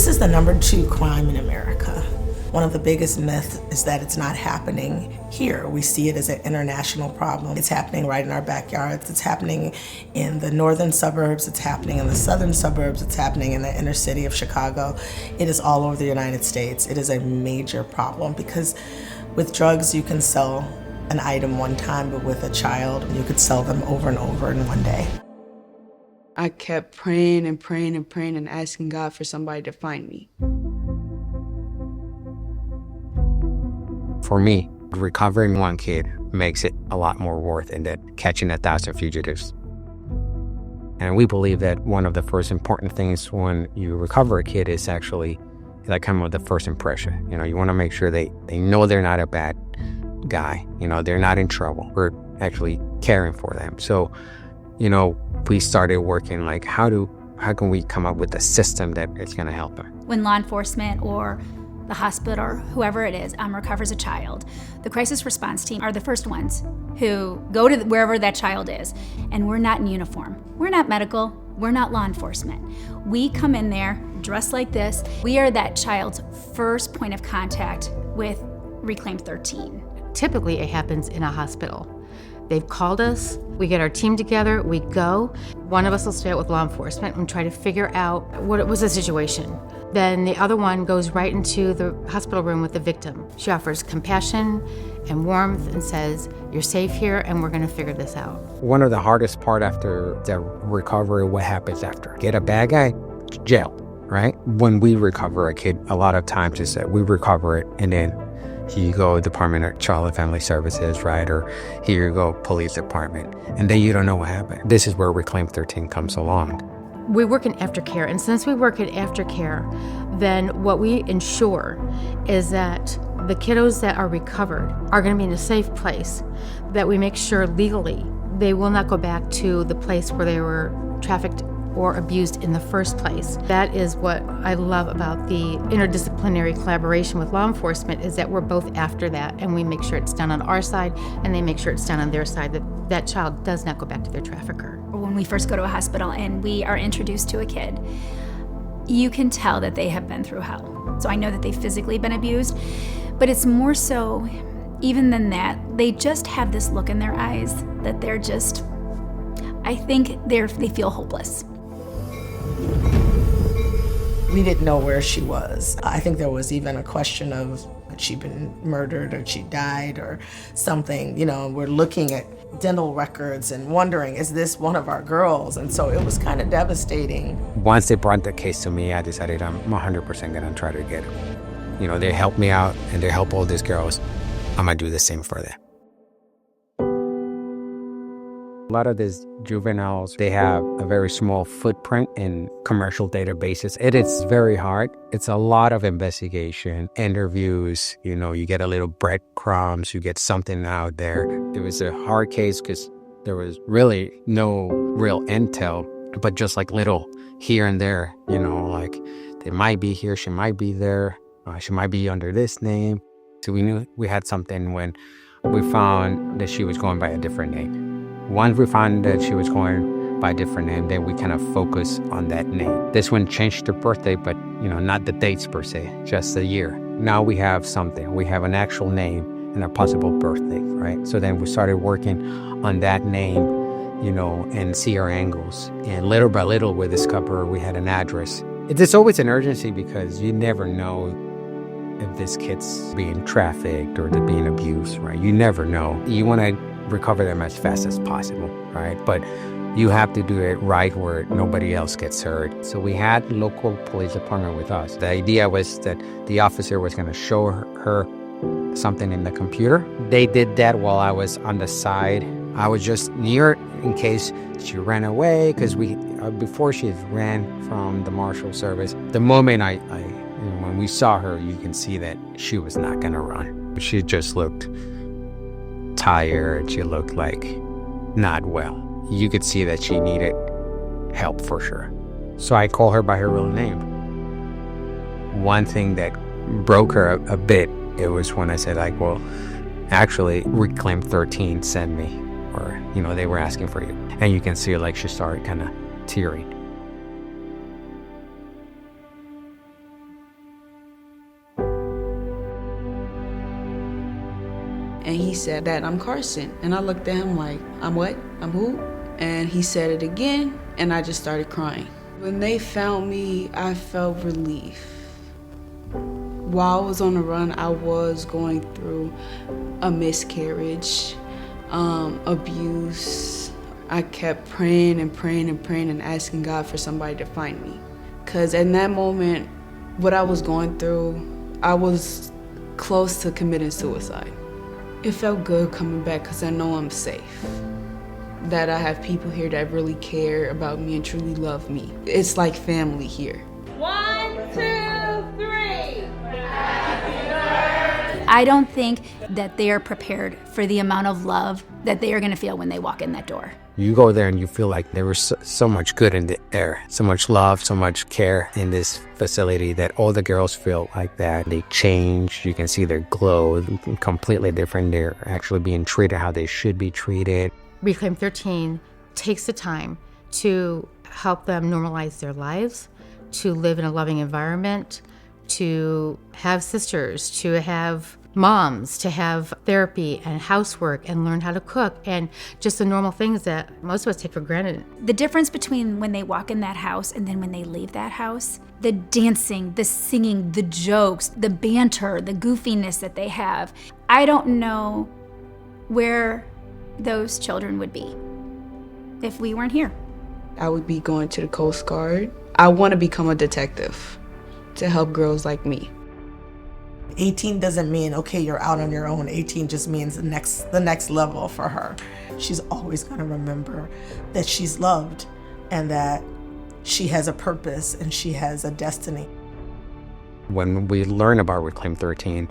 This is the #2 crime in America. One of the biggest myths is that it's not happening here. We see it as an international problem. It's happening right in our backyards. It's happening in the northern suburbs. It's happening in the southern suburbs. It's happening in the inner city of Chicago. It is all over the United States. It is a major problem because with drugs, you can sell an item one time, but with a child, you could sell them over and over in one day. I kept praying and praying and praying and asking God for somebody to find me. For me, recovering one kid makes it a lot more worth it than catching 1,000 fugitives. And we believe that one of the first important things when you recover a kid is actually like kind of the first impression. You know, you want to make sure they know they're not a bad guy. You know, they're not in trouble. We're actually caring for them. So, you know, we started working like how can we come up with a system that is going to help them? When law enforcement or the hospital or whoever it is recovers a child, the crisis response team are the first ones who go to wherever that child is. And we're not in uniform. We're not medical. We're not law enforcement. We come in there dressed like this. We are that child's first point of contact with Reclaim13. Typically, it happens in a hospital. They've called us, we get our team together, we go. One of us will stay out with law enforcement and try to figure out what was the situation. Then the other one goes right into the hospital room with the victim. She offers compassion and warmth and says, "You're safe here and we're gonna figure this out." One of the hardest part after the recovery, what happens after? Get a bad guy, jail, right? When we recover a kid, a lot of times is that we recover it and then here you go, Department of Child and Family Services, right? Or here you go, police department. And then you don't know what happened. This is where Reclaim13 comes along. We work in aftercare, and since we work in aftercare, then what we ensure is that the kiddos that are recovered are going to be in a safe place, that we make sure legally they will not go back to the place where they were trafficked or abused in the first place. That is what I love about the interdisciplinary collaboration with law enforcement, is that we're both after that and we make sure it's done on our side and they make sure it's done on their side, that that child does not go back to their trafficker. When we first go to a hospital and we are introduced to a kid, you can tell that they have been through hell. So I know that they've physically been abused, but it's more so, even than that, they just have this look in their eyes that they're just, I think they feel hopeless. We didn't know where she was. I think there was even a question of had she been murdered or she died or something. You know, we're looking at dental records and wondering, is this one of our girls? And so it was kind of devastating. Once they brought the case to me, I decided I'm 100% gonna try to get it. You know, they helped me out and they help all these girls. I'm gonna do the same for them. A lot of these juveniles, they have a very small footprint in commercial databases. It is very hard. It's a lot of investigation, interviews, you know, you get a little breadcrumbs, you get something out there. It was a hard case because there was really no real intel, but just like little here and there, you know, like they might be here, she might be there, she might be under this name. So we knew we had something when we found that she was going by a different name. Once we found that she was going by a different name, then we kind of focus on that name. This one changed her birthday, but you know, not the dates per se, just the year. Now we have something. We have an actual name and a possible birthday, right? So then we started working on that name, you know, and see our angles. And little by little, we discovered we had an address. It's always an urgency because you never know if this kid's being trafficked or they're being abused, right? You never know. You want to recover them as fast as possible, right? But you have to do it right where nobody else gets hurt. So we had local police department with us. The idea was that the officer was going to show her something in the computer. They did that while I was on the side. I was just near in case she ran away, because before she ran from the marshal service, the moment when we saw her, you can see that she was not going to run. She just looked tired. She looked like not well. You could see that she needed help for sure. So I call her by her real name. One thing that broke her a bit, it was when I said, like, well, actually, Reclaim13 sent me, or, you know, they were asking for you. And you can see, like, she started kind of tearing. And he said that I'm Carson. And I looked at him like, I'm what? I'm who? And he said it again, and I just started crying. When they found me, I felt relief. While I was on the run, I was going through a miscarriage, abuse. I kept praying and praying and praying and asking God for somebody to find me. Because in that moment, what I was going through, I was close to committing suicide. It felt good coming back because I know I'm safe. That I have people here that really care about me and truly love me. It's like family here. 1, 2, 3. I don't think that they are prepared for the amount of love that they are going to feel when they walk in that door. You go there and you feel like there was so much good in the air, so much love, so much care in this facility that all the girls feel like that. They change, you can see their glow, completely different. They're actually being treated how they should be treated. Reclaim13 takes the time to help them normalize their lives, to live in a loving environment, to have sisters, to have moms, to have therapy and housework and learn how to cook and just the normal things that most of us take for granted. The difference between when they walk in that house and then when they leave that house, the dancing, the singing, the jokes, the banter, the goofiness that they have, I don't know where those children would be if we weren't here. I would be going to the Coast Guard. I want to become a detective to help girls like me. 18 doesn't mean, okay, you're out on your own. 18 just means the next level for her. She's always going to remember that she's loved and that she has a purpose and she has a destiny. When we learn about Reclaim13,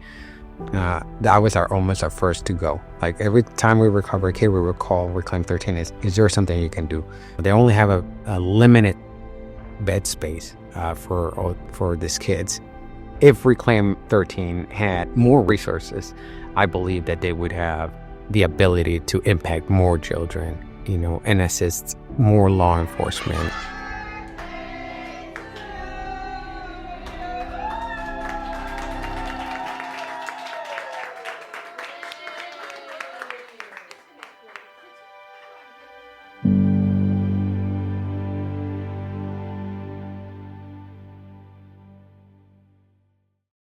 that was almost our first to go. Like every time we recover a kid, we would call Reclaim13, is there something you can do? They only have a limited bed space for these kids. If Reclaim13 had more resources, I believe that they would have the ability to impact more children, and assist more law enforcement.